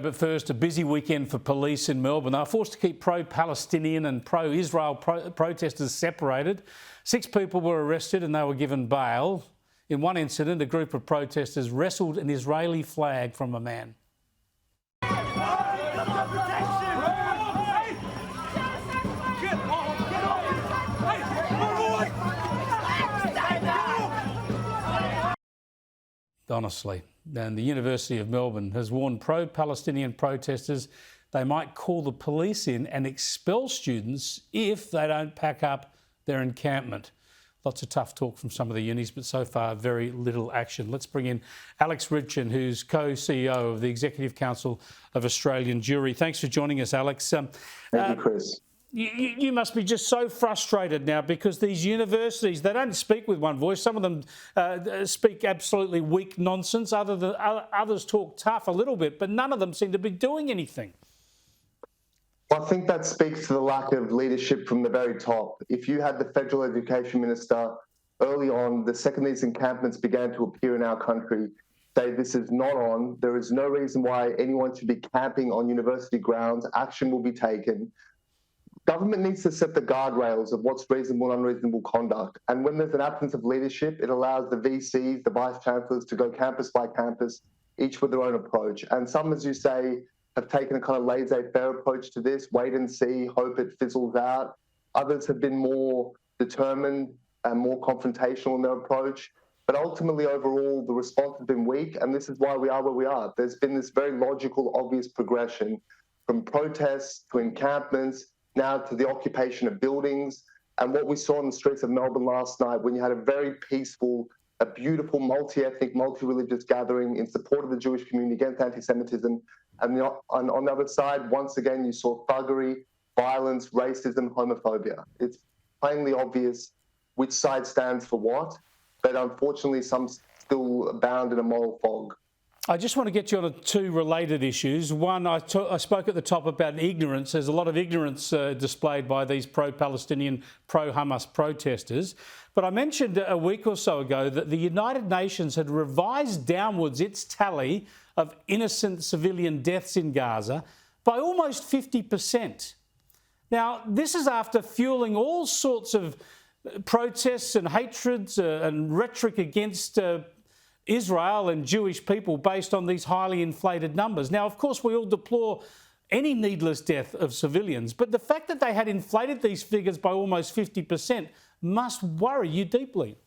But first, a busy weekend for police in Melbourne. They were forced to keep pro-Palestinian and pro-Israel protesters separated. 6 people were arrested and they were given bail. In one incident, a group of protesters wrestled an Israeli flag from a man. Honestly. And the University of Melbourne has warned pro-Palestinian protesters they might call the police in and expel students if they don't pack up their encampment. Lots of tough talk from some of the unis, but so far very little action. Let's bring in Alex Ryvchin, who's co-CEO of the Executive Council of Australian Jewry. Thanks for joining us, Alex. Thank you, Chris. You must be just so frustrated now because these universities, they don't speak with one voice. Some of them speak absolutely weak nonsense. Others talk tough a little bit, but none of them seem to be doing anything. Well, I think that speaks to the lack of leadership from the very top. If you had the Federal Education Minister early on, the second these encampments began to appear in our country, say this is not on, there is no reason why anyone should be camping on university grounds, action will be taken. Government needs to set the guardrails of what's reasonable and unreasonable conduct. And when there's an absence of leadership, it allows the VCs, the vice-chancellors to go campus by campus, each with their own approach. And some, as you say, have taken a kind of laissez-faire approach to this, wait and see, hope it fizzles out. Others have been more determined and more confrontational in their approach. But ultimately, overall, the response has been weak, and this is why we are where we are. There's been this very logical, obvious progression from protests to encampments, now to the occupation of buildings. And what we saw in the streets of Melbourne last night, when you had a very peaceful, a beautiful, multi-ethnic, multi-religious gathering in support of the Jewish community against anti-Semitism. And on the other side, once again, you saw thuggery, violence, racism, homophobia. It's plainly obvious which side stands for what, but unfortunately, some still bound in a moral fog. I just want to get you on 2 related issues. One, I spoke at the top about ignorance. There's a lot of ignorance displayed by these pro-Palestinian, pro-Hamas protesters. But I mentioned a week or so ago that the United Nations had revised downwards its tally of innocent civilian deaths in Gaza by almost 50%. Now, this is after fueling all sorts of protests and hatreds and rhetoric against Israel and Jewish people based on these highly inflated numbers. Now, of course, we all deplore any needless death of civilians, but the fact that they had inflated these figures by almost 50% must worry you deeply.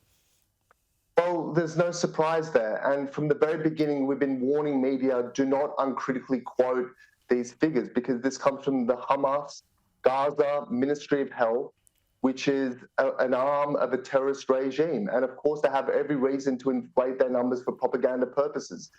Well, there's no surprise there. And from the very beginning, we've been warning media, do not uncritically quote these figures, because this comes from the Gaza Ministry of Health, which is an arm of a terrorist regime. And of course, they have every reason to inflate their numbers for propaganda purposes.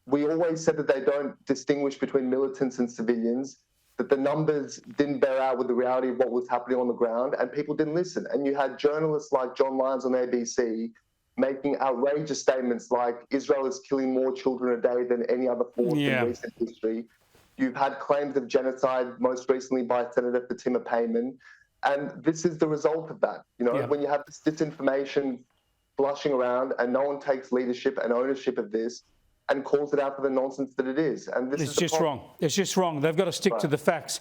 We always said that they don't distinguish between militants and civilians, that the numbers didn't bear out with the reality of what was happening on the ground, and people didn't listen. And you had journalists like John Lyons on ABC making outrageous statements like Israel is killing more children a day than any other force in recent history. You've had claims of genocide, most recently by Senator Fatima Payman. And this is the result of that. You know, when you have this disinformation flushing around and no one takes leadership and ownership of this and calls it out for the nonsense that it is. And this is just wrong. It's just wrong. They've got to stick to the facts.